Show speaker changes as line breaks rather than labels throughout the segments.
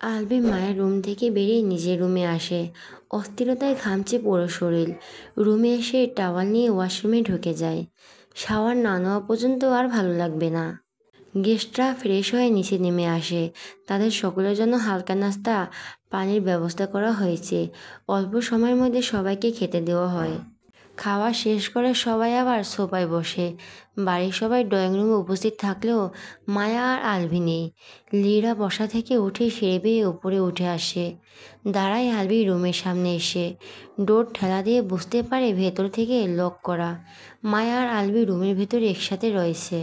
আলবি মায়ের রুম থেকে বেরিয়ে নিজের রুমে আসে। অস্থিরতায় ঘামছে পুরো শরীর। রুমে এসে টাওয়াল নিয়ে ওয়াশরুমে ঢুকে যায়। শাওয়ার না নেওয়া পর্যন্ত আর ভালো লাগবে না। গেস্টরা ফ্রেশ হয়ে নিচে নেমে আসে। তাদের সকলের জন্য হালকা নাস্তা, পানির ব্যবস্থা করা হয়েছে। অল্প সময়ের মধ্যে সবাইকে খেতে দেওয়া হয়। খাওয়া শেষ করে সবাই আবার সোফায় বসে। বাড়ির সবাই ড্রয়িং রুমে উপস্থিত থাকলেও মায়া আর আলভি নেই। লীরা বসা থেকে উঠে সিঁড়ি বেয়ে উপরে উঠে আসে। দাঁড়ায় আলভি রুমের সামনে এসে। ডোর ঠেলা দিয়ে বুঝতে পারে ভেতর থেকে লক করা। মায়া আর আলভি রুমের ভেতরে একসাথে রয়েছে।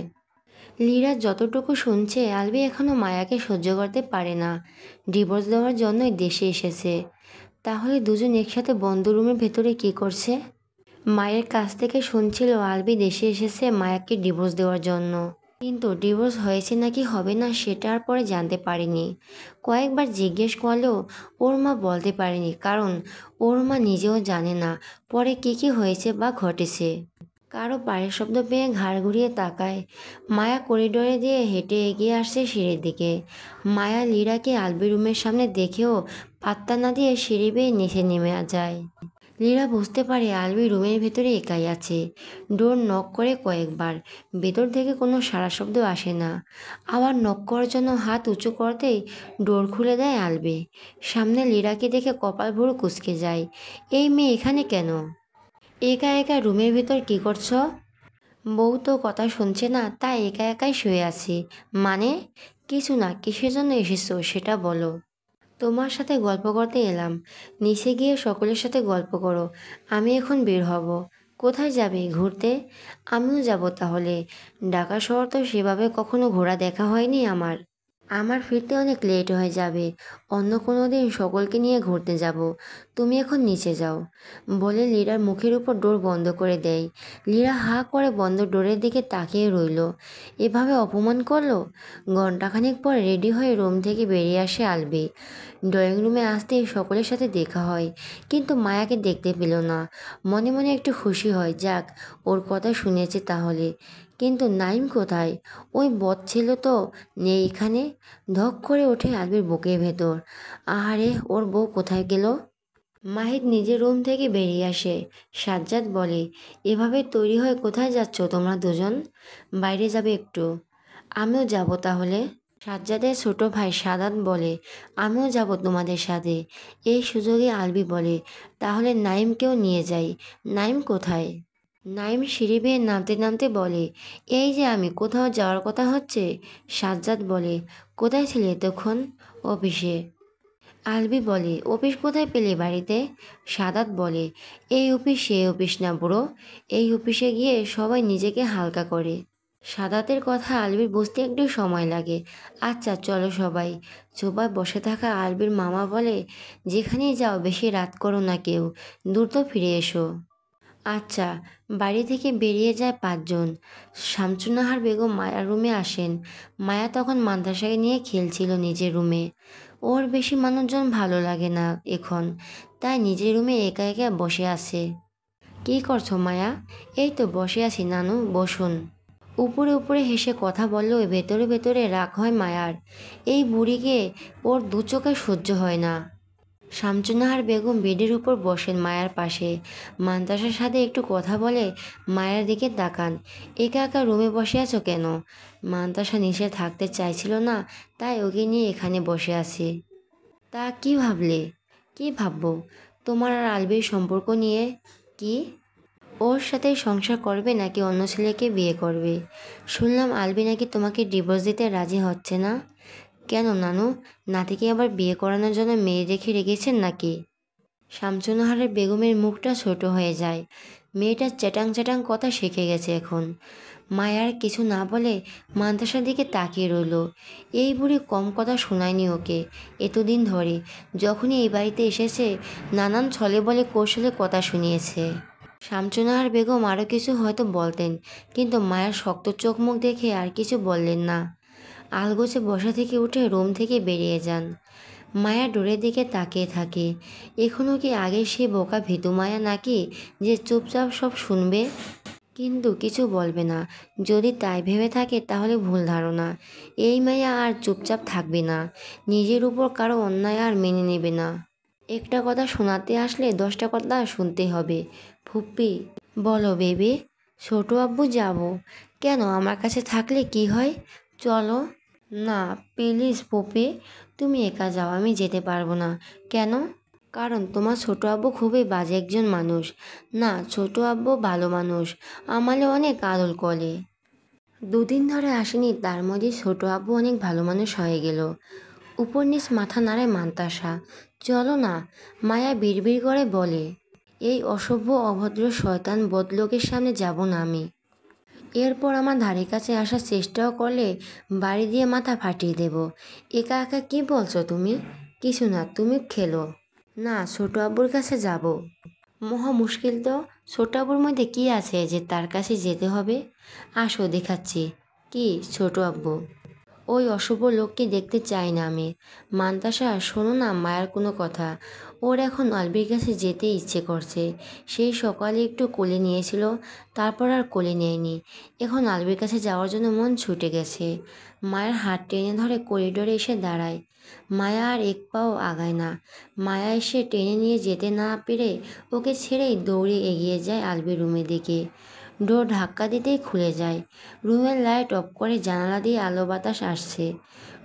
লীরা যতটুকু শুনছে, আলভি এখনও মায়াকে সহ্য করতে পারে না। ডিভোর্স দেওয়ার জন্যই দেশে এসেছে। তাহলে দুজন একসাথে বন্ধ রুমের ভেতরে কী করছে? মায়ের কাছ থেকে শুনছিল আলবি দেশে এসেছে মায়াকে ডিভোর্স দেওয়ার জন্য। কিন্তু ডিভোর্স হয়েছে নাকি হবে না সেটা আর পরে জানতে পারেনি। কয়েকবার জিজ্ঞেস করলেও ওর মা বলতে পারেনি, কারণ ওর মা নিজেও জানে না পরে কী হয়েছে বা ঘটেছে। কারো পায়ের শব্দ পেয়ে ঘাড় ঘুরিয়ে তাকায়। মায়া করিডোরে দিয়ে হেঁটে এগিয়ে আসছে সিঁড়ির দিকে। মায়া লীরাকে আলবি রুমের সামনে দেখেও পাত্তা না দিয়ে সিঁড়ি বেয়ে নিচে নেমে যায়। লীরা বুঝতে পারে আলবি রুমের ভেতরে একাই আছে। ডোর নক করে কয়েকবার, ভেতর থেকে কোনো সাড়া শব্দ আসে না। আবার নক করার জন্য হাত উঁচু করতেই ডোর খুলে দেয় আলবি। সামনে লীরাকে দেখে কপাল ভরে কুঁচকে যায়। এই মেয়ে এখানে কেন? একা একা রুমের ভেতর কি করছো? বউ তো কথা শুনছে না, তাই একা একাই শুয়ে আছি। মানে? কিছু না, কিসের জন্য এসেছো সেটা বলো। তোমার সাথে গল্প করতে এলাম। নিচে গিয়ে সকলের সাথে গল্প করো। আমি এখন বের হব। কোথায় যাবে? ঘুরতে? আমিও যাব তাহলে। ঢাকা শহর তো সেভাবে কখনো ঘোরা দেখা হয়নি আমার। আমার ফিরতে অনেক লেট হয়ে যাবে। অন্য কোনো দিন সকলকে নিয়ে ঘুরতে যাব। তুমি এখন নিচে যাও, বলে লীরার মুখের উপর ডোর বন্ধ করে দেয়। লীরা হাঁ করে বন্ধ ডোরের দিকে তাকিয়ে রইল। এভাবে অপমান করলো? ঘণ্টাখানেক পর রেডি হয়ে রুম থেকে বেরিয়ে আসে আলবি। ড্রয়িং রুমে আসতেই সকলের সাথে দেখা হয়, কিন্তু মায়াকে দেখতে পেল না। মনে মনে একটু খুশি হয়, যাক ওর কথা শুনেছে তাহলে। কিন্তু নাইম কোথায়? ওই বদ ছিল তো নেই এখানে। ধক করে ওঠে আলবির বুকের ভেতর। আহারে, ওর বউ কোথায় গেল? মাহিদ নিজের রুম থেকে বেরিয়ে আসে। সাজ্জাদ বলে, এভাবে তৈরি হয়ে কোথায় যাচ্ছ তোমরা দুজন? বাইরে যাবে একটু। আমিও যাব তাহলে। সাজ্জাদের ছোট ভাই সাদাত বলে, আমিও যাব তোমাদের সাথে। এই সুযোগে আলবি বলে, তাহলে নাইমকেও নিয়ে যাই। নাইম কোথায়? নাইম সিঁড়ি বেয়ে নামতে নামতে বলে, এই যে আমি, কোথাও যাওয়ার কথা হচ্ছে। সাজ্জাদ বলে, কোথায় ছিলে এতক্ষণ? অফিসে। আলবি বলে, অফিস কোথায় পেলে বাড়িতে? সাদাত বলে, এই অফিস সেই অফিস না বুড়ো। এই অফিসে গিয়ে সবাই নিজেকে হালকা করে। সাদাতের কথা আলবির বুঝতে একটু সময় লাগে। আচ্ছা চলো সবাই। সোফায় বসে থাকা আলবির মামা বলে, যেখানেই যাও বেশি রাত করো না কেউ, দ্রুত ফিরে এসো। আচ্ছা। বাড়ি থেকে বেরিয়ে যায় পাঁচজন। শামসুন্নাহার বেগম মায়ার রুমে আসেন। মায়া তখন মাদ্রাসাকে নিয়ে খেলছিল নিজের রুমে। ওর বেশি মানুষজন ভালো লাগে না এখন, তাই নিজের রুমে একা একা বসে আছে। কী করছো মায়া? এই তো বসে আছি নানু, বসুন। উপরে উপরে হেসে কথা বললেও ভেতরে ভেতরে রাগ হয় মায়ার। এই বুড়িকে ওর দু চোখে সহ্য হয় না। শামসুন্নাহার বেগম বেডের উপর বসেন মায়ার পাশে। মান্তাসার সাথে একটু কথা বলে মায়ের দিকে তাকান। একা একা রুমে বসে আছো কেন? মান্তাসা নিচে থাকতে চাইছিল না, তাই ওকে নিয়ে এখানে বসে আছি। তা কি ভাবলে? কি ভাববো? তোমার আর আলবির সম্পর্ক নিয়ে। কি? ওর সাথে সংসার করবে নাকি অন্য ছেলেকে বিয়ে করবে? শুনলাম আলবি নাকি তোমাকে ডিভোর্স দিতে রাজি হচ্ছে না। কেন নানু, নাতিকে আবার বিয়ে করানোর জন্য মেয়ে রেখে রেখেছেন নাকি? শামসুন্নাহারের বেগমের মুখটা ছোট হয়ে যায়। মেয়েটা চ্যাটাং চ্যাটাং কথা শিখে গেছে এখন। মায়ার কিছু না বলে মান্তাসার দিকে তাকিয়ে রইল। এই বুড়ি কম কথা শোনায়নি ওকে এতদিন ধরে। যখনই এই বাড়িতে এসেছে নানান ছলে বলে কৌশলে কথা শুনিয়েছে। শামসুন্নাহার বেগম আরও কিছু হয়তো বলতেন, কিন্তু মায়ের শক্ত চোখ মুখ দেখে আর কিছু বললেন না। আলগোছে বসা থেকে উঠে রুম থেকে বেরিয়ে যান। মায়া ডোরের দিকে তাকিয়ে থাকে। এখনও কি আগে সে বোকা ভীতু মায়া নাকি, যে চুপচাপ সব শুনবে? কিন্তু কিছু বলবে না। যদি তাই ভেবে থাকে তাহলে ভুল ধারণা। এই মাইয়া আর চুপচাপ থাকবে না, নিজের উপর কারো অন্যায় আর মেনে নেবে না। একটা কথা শোনাতে আসলে 10টা কথা শুনতে হবে। ফুপ্পি, বলো বেবি। ছোট আব্বু যাব। কেন, আমার কাছে থাকলে কি হয়? চলো। না প্লিজ পপি, তুমি একা যাও, আমি যেতে পারবো না। কেন? কারণ তোমার ছোট আব্বু খুবই বাজে একজন মানুষ। না, ছোট আব্বু ভালো মানুষ, আমালে অনেক আদর করে। 2 দিন ধরে আসেনি, তার মধ্যে ছোট আব্বু অনেক ভালো মানুষ হয়ে গেল। উপর নিচ মাথা নাড়ায় মান্তাসা। চলো না, মায়া বিড়বিড় করে বলে। এই অসভ্য অভদ্র শয়তান বদলোকের সামনে যাব না আমি। এরপর আমার ধারে কাছে আসার চেষ্টাও করলে বাড়ি দিয়ে মাথা ফাটিয়ে দেব। একা একা কি বলছো তুমি? কিছু না, তুমি খেলো। না, ছোট আব্বুর কাছে যাব। মহা মুশকিল তো। ছোট আব্বুর মধ্যে কি আছে যে তার কাছে যেতে হবে? আসো দেখাচ্ছি। কি ছোট আব্বু? ওই অশুভ লোককে দেখতে চাই না আমি। মান্তাসা, শোনো না মায়ের কোনো কথা। ওর এখন আলবির কাছে যেতে ইচ্ছে করছে। সেই সকালে একটু কোলে নিয়েছিল, তারপর আর কোলে নেয়নি। এখন আলবির কাছে যাওয়ার জন্য মন ছুটে গেছে। মায়ের হাত টেনে ধরে করিডোরে এসে দাঁড়ায়। মায়া আর এক পাও আগায় না। মায়া এসে টেনে নিয়ে যেতে না পেরে ওকে ছেড়েই দৌড়ে এগিয়ে যায় আলবির রুমের দিকে। ডোর ধাক্কা দিতেই খুলে যায়। রুমের লাইট অফ করে জানালা দিয়ে আলো বাতাস আসছে।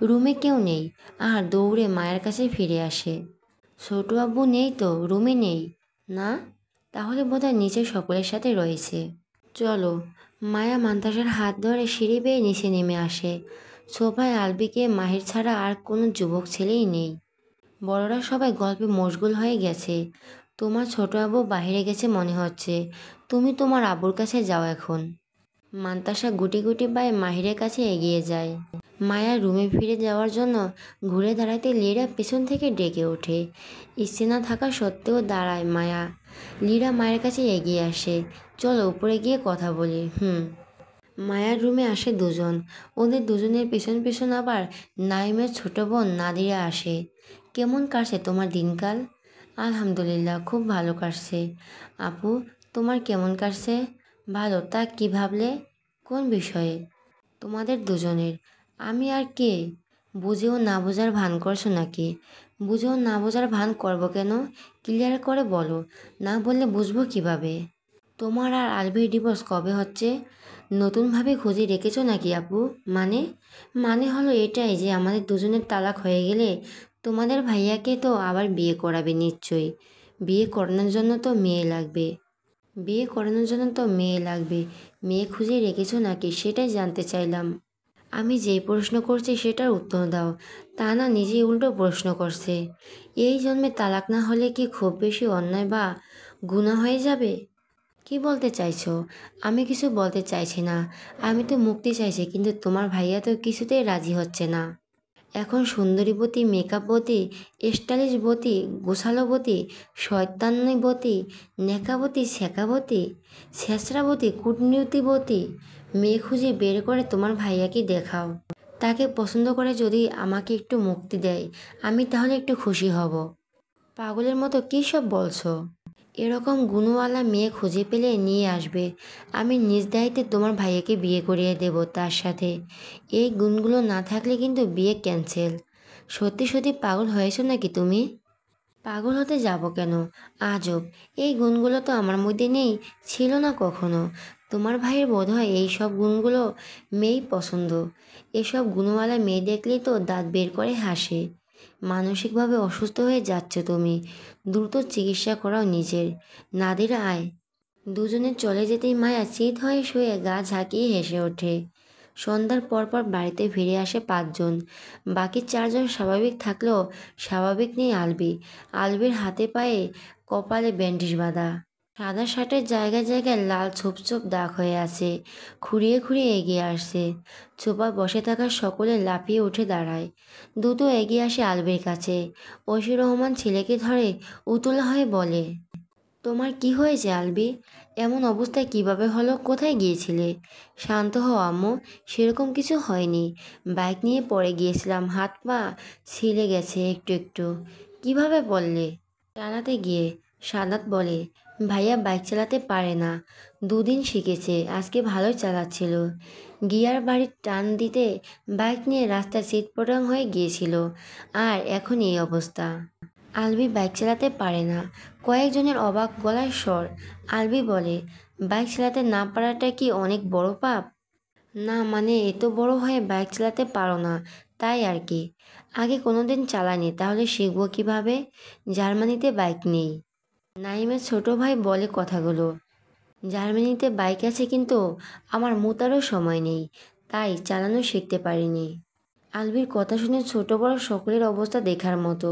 রুমে কেউ নেই। আর দৌড়ে মায়ের কাছে ফিরে আসে। ছোট আব্বু নেই তো, রুমে নেই। না, তাহলে বোধহয় নিচে সকলের সাথে রয়েছে। চলো। মায়া মান্তাসার হাত ধরে সিঁড়ি বেয়ে নিচে নেমে আসে। সোফায় আলবিকে মাহির ছাড়া আর কোনো যুবক ছেলেই নেই। বড়রা সবাই গল্পে মশগুল হয়ে গেছে। তোমার ছোট আব্বু বাইরে গেছে মনে হচ্ছে। তুমি তোমার আব্বুর কাছে যাও এখন। মান্তাসা গুটি গুটি পায়ে মাহিরের কাছে এগিয়ে যায়। মায়া রুমে ফিরে যাওয়ার জন্য ঘুরে দাঁড়াতে লিরা পেছন থেকে ডেকে ওঠে। ইচ্ছে না থাকা সত্ত্বেও দাঁড়ায় মায়া। লিরা মায়ের কাছে এগিয়ে আসে। চলো উপরে গিয়ে কথা বলি। মায়ার রুমে আসে দুজন। ওদের দুজনের পেছন পেছন আবার নাইমের ছোট বোন নাদিরা আসে। কেমন কাটছে তোমার দিনকাল? আলহামদুলিল্লাহ, খুব ভালো কাটছে। আপু, তোমার কেমন কাটছে? ভালো। তা কি ভাবলে? কোন বিষয়ে? তোমাদের দুজনের। আমি আর কে? বুঝেও না বোঝার ভান করছো নাকি? বুঝেও না বোঝার ভান করবো কেন? ক্লিয়ার করে বলো, না বললে বুঝবো কিভাবে? তোমার আর আলভির ডিভোর্স কবে হচ্ছে? নতুনভাবে খুঁজে রেখেছো নাকি আপু? মানে? মানে হলো এটাই যে আমাদের দুজনের তালাক হয়ে গেলে তোমাদের ভাইয়াকে তো আবার বিয়ে করাবে নিশ্চয়ই। বিয়ে করানোর জন্য তো মেয়ে লাগবে। বিয়ে করানোর জন্য তো মেয়ে লাগবে। মেয়ে খুঁজে রেখেছো নাকি সেটাই জানতে চাইলাম। আমি যেই প্রশ্ন করছি সেটার উত্তর দাও। তা না নিজেই উল্টো প্রশ্ন করছে। এই জন্মে তালাক না হলে কি খুব বেশি অন্যায় বা গুনাহ হয়ে যাবে? কি বলতে চাইছো? আমি কিছু বলতে চাইছি না। আমি তো মুক্তি চাইছি, কিন্তু তোমার ভাইয়া তো কিছুতেই রাজি হচ্ছে না। এখন সুন্দরীবতী, মেকআপবতী, স্টাইলিশবতী, গোছালোবতী, শয়তানিবতী, নেকাবতী, শেখাবতী, ছেঁচড়াবতী, কূটনীতিবতী মেয়ে খুঁজে বের করে তোমার ভাইয়াকে দেখাও। তাকে পছন্দ করে যদি আমাকে একটু মুক্তি দেয়, আমি তাহলে একটু খুশি হব। পাগলের মতো কী সব বলছো? এরকম গুণওয়ালা মেয়ে খুঁজে পেলে নিয়ে আসবে। আমি নিজ দায়িত্বে তোমার ভাইয়াকে বিয়ে করিয়ে দেব তার সাথে। এই গুণগুলো না থাকলে কিন্তু বিয়ে ক্যান্সেল। সত্যি সত্যি পাগল হয়েছো নাকি তুমি? পাগল হতে যাব কেন? আজব। এই গুণগুলো তো আমার মধ্যে নেই, ছিল না কখনো। তোমার ভাইয়ের বোধহয় এই সব গুণগুলো মেয়েই পছন্দ। এসব গুণওয়ালা মেয়ে দেখলেই তো দাঁত বের করে হাসে। মানসিকভাবে অসুস্থ হয়ে যাচ্ছ তুমি। দ্রুত চিকিৎসা করাও নিজের। নাদিরা আয়। দুজনে চলে যেতেই মায়া চিত হয়ে শুয়ে গা ঝাঁকিয়ে হেসে ওঠে। সন্ধ্যার পরপর বাড়িতে ফিরে আসে 5 জন। বাকি 4 জন স্বাভাবিক থাকলেও স্বাভাবিক নেই আলবি। আলবির হাতে পায়ে কপালে ব্যান্ডেজ বাঁধা। সাদা শার্টের জায়গায় জায়গায় লাল ছোপ ছোপ দাগ হয়ে আছে। খুঁড়িয়ে খুঁড়িয়ে এগিয়ে আসছে। চোপা বসে থাকা সকলে লাফিয়ে উঠে দাঁড়ায়। দ্রুত এগিয়ে আসে আলবির কাছে। ঐশী রহমান ছেলেকে ধরে উতলা হয়ে বলে, তোমার কি হয়েছে আলবি? এমন অবস্থায় কিভাবে হলো? কোথায় গিয়েছিলে? শান্ত হও আম্মু, সেরকম কিছু হয়নি। বাইক নিয়ে পড়ে গিয়েছিলাম, হাত পা ছিলে গেছে একটু একটু। কিভাবে বললে? টানাতে গিয়ে। সাদাত বলে, ভাইয়া বাইক চালাতে পারে না, 2 দিন শিখেছে, আজকে ভালোই চালাচ্ছিল। গিয়ার বাড়ির টান দিতে বাইক নিয়ে রাস্তায় চিৎপটাং হয়ে গিয়েছিল, আর এখন এই অবস্থা। আলবি বাইক চালাতে পারে না। কয়েকজনের অবাক গলার স্বর। আলবি বলে, বাইক চালাতে না পারাটা কি অনেক বড় পাপ? না মানে এত বড় হয়ে বাইক চালাতে পারো না, তাই আর কি। আগে কোনোদিন চালানি, তাহলে শিখবো কিভাবে? জার্মানিতে বাইক নেই। নাইমের ছোট ভাই বলে কথাগুলো। জার্মানিতে বাইক আছে, কিন্তু আমার মুতারও সময় নেই, তাই চালানো শিখতে পারিনি। আলবির কথা শুনে ছোট বড় সকলের অবস্থা দেখার মতো।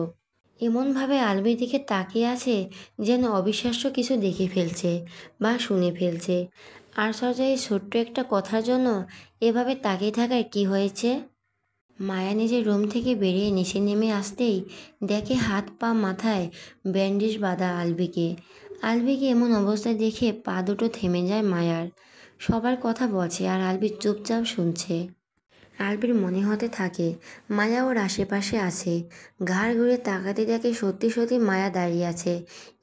এমনভাবে আলবির দিকে তাকিয়ে আছে যেন অবিশ্বাস্য কিছু দেখে ফেলছে বা শুনে ফেলছে। আশ্চর্য এই ছোট্ট একটা কথার জন্য এভাবে তাকিয়ে থাকার কি হয়েছে? মায়া নিজের রুম থেকে বেরিয়ে নিচে নেমে আসতেই দেখে হাত পা মাথায় ব্যান্ডেজ বাঁধা আলবিকে। আলবিকে এমন অবস্থায় দেখে পা দুটো থেমে যায় মায়ার। সবার কথা বলছে আর আলবি চুপচাপ শুনছে। আলবির মনে হতে থাকে মায়া ওর আশেপাশে আছে। ঘাড় ঘুরে তাকাতে দেখে সত্যি সত্যি মায়া দাঁড়িয়ে আছে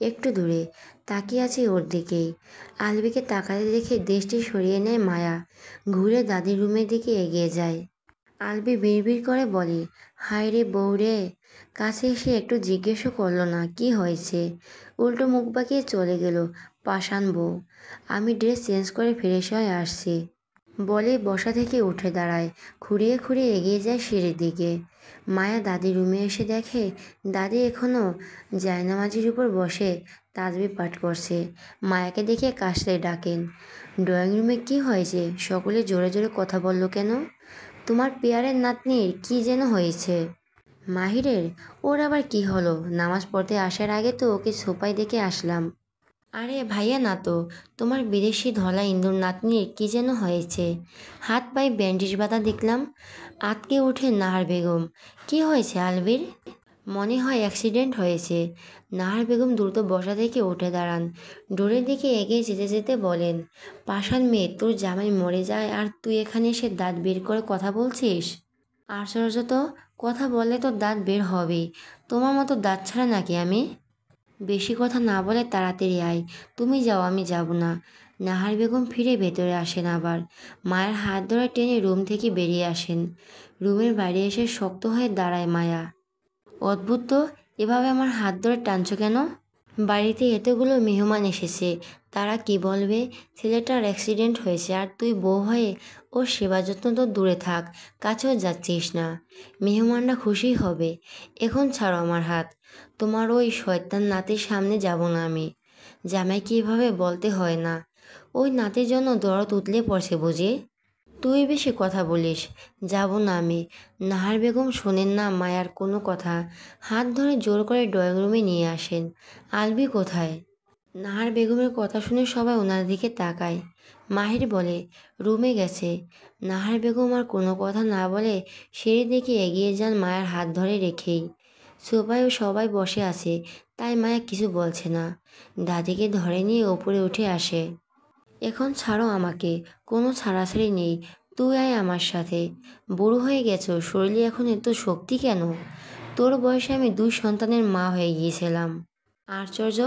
একটু দূরে, তাকিয়ে আছে ওর দিকেই। আলবিকে তাকাতে দেখে দৃষ্টি সরিয়ে নেয় মায়া, ঘুরে দাদির রুমের দিকে এগিয়ে যায়। আলবি বিড়বিড় করে বলে, হায় রে বউ রে। কাছে এসে একটু জিজ্ঞেসও করলো না কি হয়েছে, উল্টো মুখ বাঁকিয়ে চলে গেল। পাষাণ বউ। আমি ড্রেস চেঞ্জ করে ফ্রেশ হয়ে আসছি বলে বসা থেকে উঠে দাঁড়ায়, খুঁড়িয়ে খুঁড়িয়ে এগিয়ে যায় সিঁড়ির দিকে। মায়া দাদির রুমে এসে দেখে দাদি এখনও জায়নামাজির উপর বসে তাসবিহ পাঠ করছে। মায়াকে দেখে কাশতে ডাকেন, ড্রয়িং রুমে কি হয়েছে? সকলে জোরে জোরে কথা বলল কেন? তোমার পেয়ারের নাতনির কি যেন হয়েছে। মাহিরের? ওর আবার কি হলো? নামাজ পড়তে আসার আগে তো ওকে সোফায় দেখে আসলাম। আরে ভাইয়া না তো, তোমার বিদেশি ধলা ইন্দুর নাতনির কি যেন হয়েছে। হাত পায়ে ব্যান্ডেজ বাঁধা দেখলাম। আতকে ওঠে নাহার বেগম। কি হয়েছে আলবির? মনে হয় অ্যাক্সিডেন্ট হয়েছে। নাহার বেগম দ্রুত বসা থেকে উঠে দাঁড়ান, ডোরের দিকে এগিয়ে যেতে যেতে বলেন, পাষাণ মেয়ে, তোর জামাই মরে যায় আর তুই এখানে এসে দাঁত বের করে কথা বলছিস? আশ্চর্য তো, কথা বললে তো দাঁত বের হবেই। তোমার মতো দাঁত ছাড়া নাকি আমি? বেশি কথা না বলে তাড়াতাড়ি আয়। তুমি যাও, আমি যাব না। নাহার বেগম ফিরে ভেতরে আসেন আবার। মায়ের হাত ধরে টেনে রুম থেকে বেরিয়ে আসেন। রুমের বাইরে এসে শক্ত হয়ে দাঁড়ায় মায়া। অদ্ভুত তো, এভাবে আমার হাত ধরে টানছো কেন? বাড়িতে এতগুলো মেহমান এসেছে, তারা কি বলবে? ছেলেটার অ্যাক্সিডেন্ট হয়েছে আর তুই বউ হয়ে ওর সেবা যত্ন তো দূরে থাক, কাছেও যাচ্ছিস না। মেহমানরা খুশি হবে। এখন ছাড়ো আমার হাত। তোমার ওই শয়তান নাতির সামনে যাব না আমি। জামাইকে এভাবে বলতে হয় না। ওই নাতির জন্য দরদ উতলে পড়ছে বুঝি? তুই বেশি কথা বলিস। যাব না আমি। নাহার বেগম শোনেন না মায়ার কোনো কথা। হাত ধরে জোর করে ড্রয়িং রুমে নিয়ে আসেন। আলবি কোথায়? নাহার বেগমের কথা শুনে সবাই ওনার দিকে তাকায়। মাহির বলে, রুমে গেছে। নাহার বেগম আর কোনো কথা না বলে সিঁড়ির দিকে এগিয়ে যান মায়ের হাত ধরে রেখেই। সোফায়ও সবাই বসে আছে, তাই মায়া কিছু বলছে না। দাদিকে ধরে নিয়ে ওপরে উঠে আসে। এখন ছাড়ো আমাকে, কোনো ছাড়াছাড়ি নেই। তুই আয় আমার সাথে। বুড়ো হয়ে গেছো, শরীরে এখন এত শক্তি কেন? তোর বয়সে আমি 2 সন্তানের মা হয়ে গিয়েছিলাম। আশ্চর্য,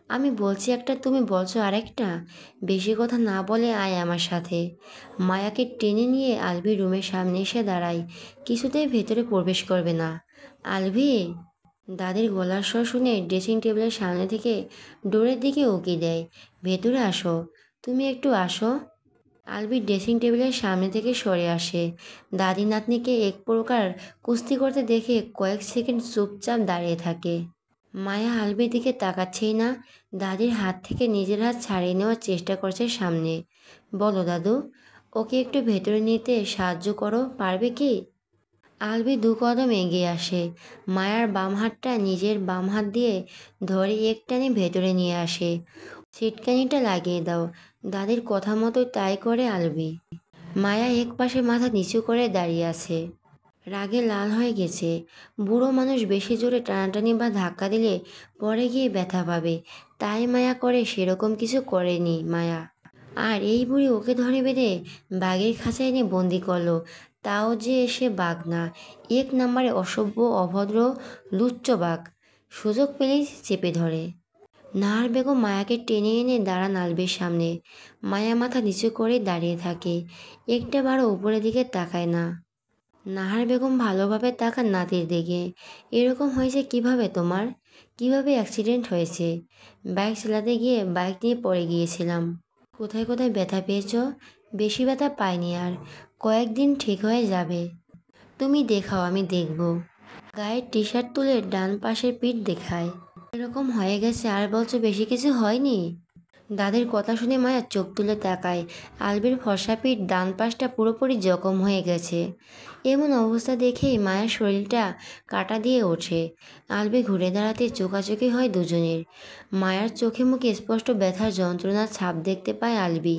আমি বলছি একটা, তুমি বলছো আরেকটা। বেশি কথা না বলে আয় আমার সাথে। মায়াকে টেনে নিয়ে আলভি রুমের সামনে এসে দাঁড়ায়, কিছুতেই ভেতরে প্রবেশ করবে না। আলভি। দাদির গলার স্বর শুনে ড্রেসিং টেবিলের সামনে থেকে ডোরের দিকে উকি দেয়, ভেতরে আসো। তুমি একটু আসো। আলবি ড্রেসিং টেবিলের সামনে থেকে সরে আসে। দাদি নাতনিকে এক প্রকার কুস্তি করতে দেখে কয়েক সেকেন্ড চুপচাপ দাঁড়িয়ে থাকে। মায়া আলবির দিকে তাকাচ্ছেই না, দাদির হাত থেকে নিজের হাত ছাড়িয়ে নেওয়ার চেষ্টা করছে সামনে। বলো দাদু, ওকে একটু ভেতরে নিতে সাহায্য করো, পারবে কি? আলবি 2 কদম এগিয়ে আসে, মায়ার বাম হাতটা নিজের বাম হাত দিয়ে ধরে এক টানে ভেতরে নিয়ে আসে। ছিটকানিটা লাগিয়ে দাও। দাদির কথা মতোই তাই করে আলবি। মায়া এক পাশে মাথা নিচু করে দাঁড়িয়ে আছে, রাগে লাল হয়ে গেছে। বুড়ো মানুষ বেশি জোরে টানাটানি বা ধাক্কা দিলে পরে গিয়ে ব্যথা পাবে, তাই মায়া করে সেরকম কিছু করেনি মায়া। আর এই বুড়ি ওকে ধরে বেঁধে বাঘের খাঁচায় এনে বন্দি করলো, তাও যে এসে বাঘ না, 1 নম্বরে অসভ্য অভদ্র লুচ্চ বাঘ। সুযোগ পেলেই চেপে ধরে। নাহার বেগম মায়াকে টেনে এনে দাঁড়ান আলবির সামনে। মায়া মাথা নিচু করে দাঁড়িয়ে থাকে, একটাবারও উপরের দিকে তাকায় না। নাহার বেগম ভালোভাবে তাকান নাতির দিকে। এরকম হয়েছে কিভাবে তোমার? কিভাবে অ্যাক্সিডেন্ট হয়েছে? বাইক চালাতে গিয়ে বাইক নিয়ে পড়ে গিয়েছিলাম। কোথায় কোথায় ব্যথা পেয়েছো? বেশি ব্যথা পাইনি, আর কয়েকদিন ঠিক হয়ে যাবে। তুমি দেখাও, আমি দেখব। গায়ের টি শার্ট তুলে ডান পাশের পিঠ দেখায়। এরকম হয়ে গেছে, আর বলছো বেশি কিছু হয়নি? দাদির কথা শুনে মায়া চোখ তুলে তাকায়। আলবির ফর্সা পিঠ ডান পাশটা পুরোপুরি জখম হয়ে গেছে। এমন অবস্থা দেখেই মায়ের শরীরটা কাঁটা দিয়ে ওঠে। আলবি ঘুরে দাঁড়াতে চোখাচোখি হয় দুজনের। মায়ার চোখে মুখে স্পষ্ট ব্যথার যন্ত্রণার ছাপ দেখতে পায় আলবি।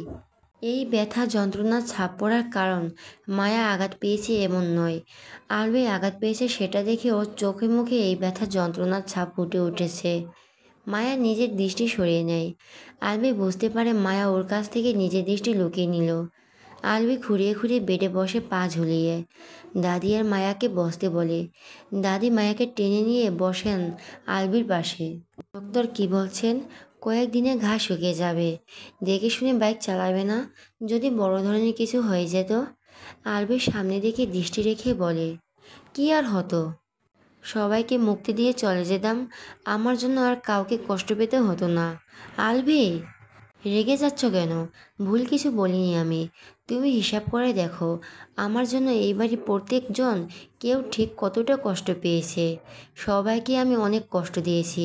এই ব্যথা যন্ত্রণার ছাপ পড়ার কারণ মায়া আঘাত পেয়েছে এমন নয়, আলবি আঘাত পেয়েছে সেটা দেখে ওর চোখে মুখে এই ব্যথা যন্ত্রণার ছাপ ফুটে উঠেছে। মায়া নিজের দৃষ্টি সরিয়ে নেয়। আলবি বুঝতে পারে মায়া ওর কাছ থেকে নিজের দৃষ্টি লুকিয়ে নিল। আলবি খুঁড়িয়ে খুঁড়িয়ে বেডে বসে পা ঝুলিয়ে। দাদি আর মায়াকে বসতে বলে। দাদি মায়াকে টেনে নিয়ে বসেন আলবির পাশে। ডক্টর কি বলছেন? কয়েকদিনে ঘা শুকিয়ে যাবে। দেখে শুনে বাইক চালাবে না, যদি বড় ধরনের কিছু হয়ে যেত। আলবির সামনে দিকে দৃষ্টি রেখে বলে, কি আর হতো? সবাইকে মুক্তি দিয়ে চলে যেতাম, আমার জন্য আর কাউকে কষ্ট পেতে হতো না। আলবি, রেগে যাচ্ছ কেন? ভুল কিছু বলিনি আমি। তুমি হিসাব করে দেখো, আমার জন্য এই বাড়ির প্রত্যেকজন কেউ ঠিক কতটা কষ্ট পেয়েছে। সবাইকে আমি অনেক কষ্ট দিয়েছি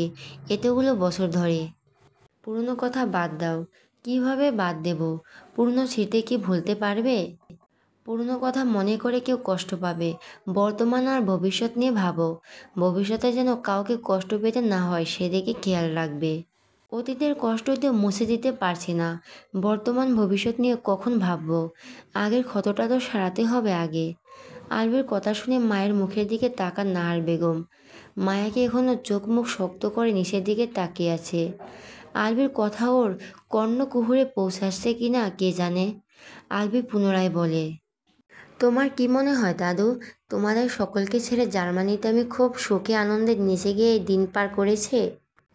এতগুলো বছর ধরে। পুরনো কথা বাদ দাও। কিভাবে বাদ দেব? পুরনো স্মৃতি কি ভুলতে পারবে? পুরনো কথা মনে করে কেউ কষ্ট পাবে। বর্তমান আর ভবিষ্যৎ নিয়ে ভাবো। ভবিষ্যতে যেন কাউকে কষ্ট পেতে না হয় সেদিকে খেয়াল রাখবে। অতীতের কষ্ট তো মুছে দিতে পারছি না, বর্তমান ভবিষ্যৎ নিয়ে কখন ভাববো? আগের ক্ষতটা তো সারাতে হবে আগে। আলবির কথা শুনে মায়ের মুখের দিকে তাকান নাহার বেগম। মায়াকে এখনো চোখ মুখ শক্ত করে নিচের দিকে তাকিয়ে আছে। আলবির কথা ওর কর্ণকুহরে পৌঁছাচ্ছে কিনা কে জানে। আলবি পুনরায় বলে, তোমার কি মনে হয় দাদু, তোমাদের সকলকে ছেড়ে জার্মানিতে আমি খুব সুখে আনন্দে নিচে গিয়ে দিন পার করেছে?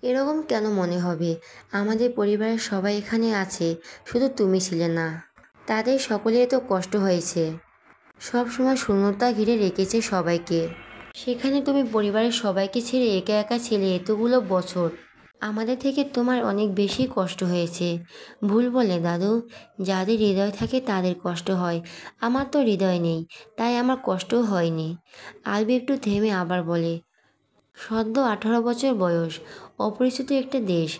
এরকম কেন মনে হবে? আমাদের পরিবারের সবাই এখানে আছে, শুধু তুমি ছিলে না। তাদের সকলের তো কষ্ট হয়েছে, সব সময় শূন্যতা ঘিরে রেখেছে সবাইকে। সেখানে তুমি পরিবারের সবাইকে ছেড়ে একা একা ছিলে এতগুলো বছর। আমাদের থেকে তোমার অনেক বেশি কষ্ট হয়েছে। ভুল বলে দাদু, যাদের হৃদয় থাকে তাদের কষ্ট হয়। আমার তো হৃদয় নেই, তাই আমার কষ্টও হয়নি। আলবি একটু থেমে আবার বলে, সদ্য 18 বছর বয়স, অপরিচিত একটা দেশ,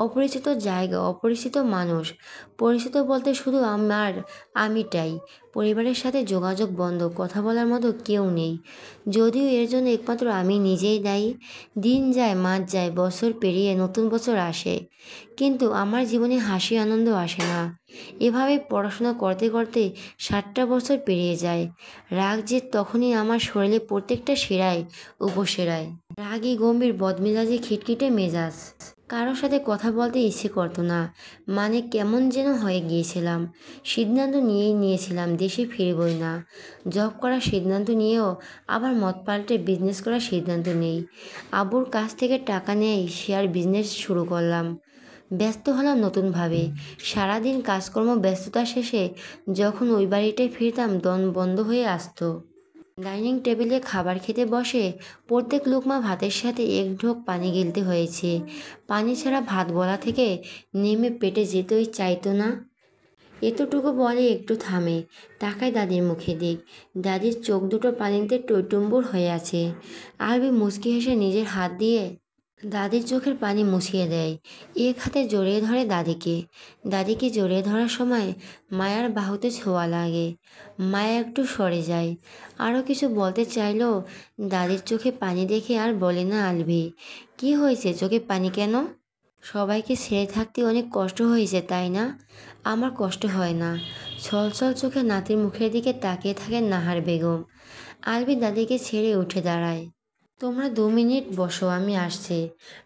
অপরিচিত জায়গা, অপরিচিত মানুষ। পরিচিত বলতে শুধু আমিটাই। পরিবারের সাথে যোগাযোগ বন্ধ, কথা বলার মতো কেউ নেই। যদিও এর জন্য একমাত্র আমি নিজেই দায়ী। দিন যায়, মাস যায়, বছর পেরিয়ে নতুন বছর আসে, কিন্তু আমার জীবনে হাসি আনন্দ আসে না। এভাবে পড়াশোনা করতে করতে 60টা বছর পেরিয়ে যায়। রাগ যে তখনই আমার শরীরে প্রত্যেকটা শিরায় উপশিরায়। রাগী গম্ভীর বদমেজাজি খিটখিটে মেজাজ। কারোর সাথে কথা বলতে ইচ্ছে করতো না, মানে কেমন যেন হয়ে গিয়েছিলাম। সিদ্ধান্ত নিয়েই নিয়েছিলাম দেশে ফিরবই না। জব করার সিদ্ধান্ত নিয়েও আবার মত পাল্টে বিজনেস করার সিদ্ধান্ত নেই। আব্বুর কাছ থেকে টাকা নেই, শেয়ার বিজনেস শুরু করলাম। ব্যস্ত হলাম নতুনভাবে। সারাদিন কাজকর্ম ব্যস্ততা শেষে যখন ওই বাড়িটায় ফিরতাম দম বন্ধ হয়ে আসতো। ডাইনিং টেবিলে খাবার খেতে বসে প্রত্যেক লোকমা ভাতের সাথে এক ঢোক পানি গিলতে হয়েছে। পানি ছাড়া ভাত গলা থেকে নেমে পেটে যেতেই চাইতো না। এতটুকু বলে একটু থামে, তাকায় দাদির মুখে দিক। দাদির চোখ দুটো পানিতে টইটুম্বুর হয়ে আছে। আলবি মুচকি হেসে নিজের হাত দিয়ে দাদির চোখের পানি মুছিয়ে দেয়। এক হাতে জড়িয়ে ধরে দাদিকে। দাদিকে জড়িয়ে ধরার সময় মায়ার বাহুতে ছোঁয়া লাগে। মায়া একটু সরে যায়। আরও কিছু বলতে চাইলেও দাদির চোখে পানি দেখে আর বলে না আলবি। কি হয়েছে, চোখে পানি কেন? সবাইকে ছেড়ে থাকতে অনেক কষ্ট হয়েছে তাই না? আমার কষ্ট হয় না। ছলছল চোখে নাতির মুখের দিকে তাকিয়ে থাকেন নাহার বেগম। আলবি দাদিকে ছেড়ে উঠে দাঁড়ায়। তোমরা 2 মিনিট বসো, আমি আসছি।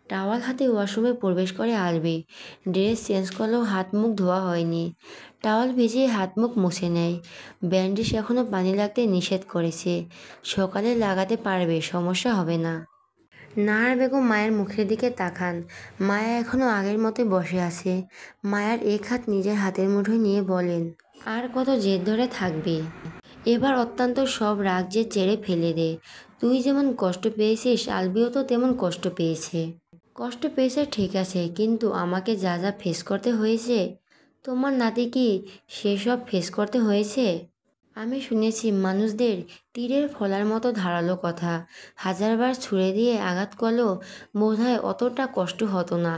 টাওয়াল হাতে ওয়াশরুমে প্রবেশ করে আলবি। ড্রেস চেঞ্জ করলেও হাত মুখ ধোয়া হয়নি। টাওয়াল ভিজিয়ে হাত মুখ মুছে নেয়। ব্যান্ডেজ এখনও পানি লাগতে নিষেধ করেছে, সকালে লাগাতে পারবে, সমস্যা হবে না। নাহার বেগম মায়ের মুখের দিকে তাকান। মায়া এখনো আগের মতোই বসে আছে। মায়ার এক হাত নিজের হাতের মুঠোয় নিয়ে বলেন, আর কত জেদ ধরে থাকবি? এবার অত্যন্ত সব রাগ যে চেড়ে ফেলে দে। তুই যেমন কষ্ট পেয়েছিস, আলবিও তো তেমন কষ্ট পেয়েছে। কষ্ট পেয়েছে ঠিক আছে, কিন্তু আমাকে যা যা ফেস করতে হয়েছে, তোমার নাতি কি সেসব ফেস করতে হয়েছে? আমি শুনেছি মানুষদের তীরের ফলার মতো ধারালো কথা হাজারবার ছুঁড়ে দিয়ে আঘাত করলেও বোধহয় অতটা কষ্ট হতো না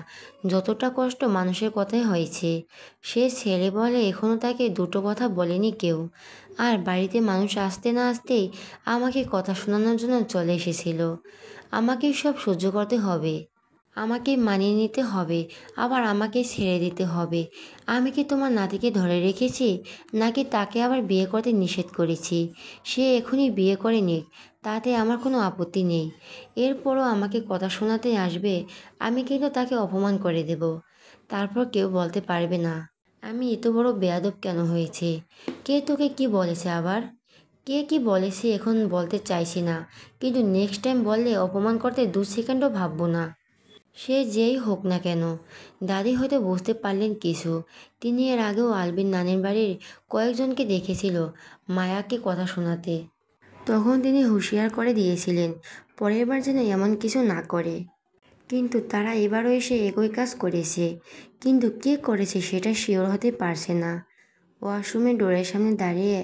যতটা কষ্ট মানুষের কথায় হয়েছে। সে ছেলে বলে এখনও তাকে দুটো কথা বলেনি কেউ। আর বাড়িতে মানুষ আসতে না আসতেই আমাকে কথা শোনানোর জন্য চলে এসেছিল। আমাকে সব সহ্য করতে হবে, আমাকে মানিয়ে নিতে হবে, আবার আমাকে ছেড়ে দিতে হবে। আমি কি তোমার নাতিকে ধরে রেখেছি, নাকি তাকে আবার বিয়ে করতে নিষেধ করেছি? সে এখনই বিয়ে করে নিক, তাতে আমার কোনো আপত্তি নেই। এরপরও আমাকে কথা শোনাতে আসবে, আমি কিন্তু তাকে অপমান করে দেব। তারপর কেউ বলতে পারবে না আমি এত বড় বেয়াদব কেন হয়েছে। কে তোকে কি বলেছে আবার? কে কি বলেছে এখন বলতে চাইছি না, কিন্তু নেক্সট টাইম বললে অপমান করতে 2 সেকেন্ডও ভাববো না। সে যেই হোক না কেন। দাদি হয়তো বুঝতে পারলেন কিছু। তিনি এর আগেও আলবির নানির বাড়ির কয়েকজনকে দেখেছিল মায়াকে কথা শোনাতে। তখন তিনি হুঁশিয়ার করে দিয়েছিলেন পরের বার যেন এমন কিছু না করে। কিন্তু তারা এবারও এসে একই কাজ করেছে, কিন্তু কে করেছে সেটা শিওর হতে পারছে না। ওয়াশরুমের ডোরের সামনে দাঁড়িয়ে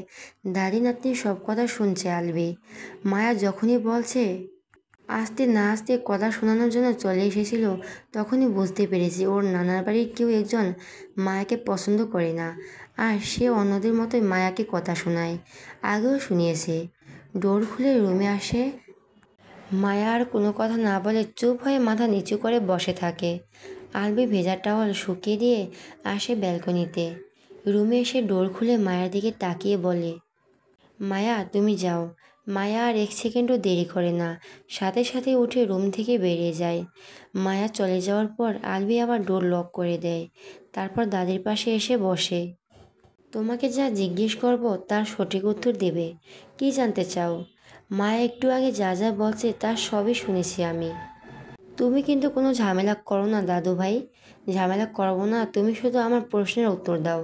দাদি নাতনির সব কথা শুনছে আলবি। মায়া যখনই বলছে আসতে না আসতে কথা শোনানোর জন্য চলে এসেছিল, তখনই বুঝতে পেরেছি ওর নানার বাড়ির কেউ একজন মায়াকে পছন্দ করে না, আর সে অন্যদের মতোই মায়াকে কথা শোনায়। আগেও শুনিয়েছে। ডোর খুলে রুমে আসে। মায়া আর কোনো কথা না বলে চুপ হয়ে মাথা নিচু করে বসে থাকে। আলবি ভেজা টাওয়াল শুকিয়ে দিয়ে আসে ব্যালকনিতে। রুমে এসে ডোর খুলে মায়ের দিকে তাকিয়ে বলে, মায়া তুমি যাও। মায়া আর 1 সেকেন্ডও দেরি করে না, সাথে সাথে উঠে রুম থেকে বেরিয়ে যায়। মায়া চলে যাওয়ার পর আলবি আবার ডোর লক করে দেয়। তারপর দাদির পাশে এসে বসে। তোমাকে যা জিজ্ঞেস করব তার সঠিক উত্তর দেবে। কি জানতে চাও? মায়া একটু আগে যা যা বলছে তার সবই শুনেছি আমি। তুমি কিন্তু কোনো ঝামেলা করো না দাদু ভাই। ঝামেলা করবো না, তুমি শুধু আমার প্রশ্নের উত্তর দাও।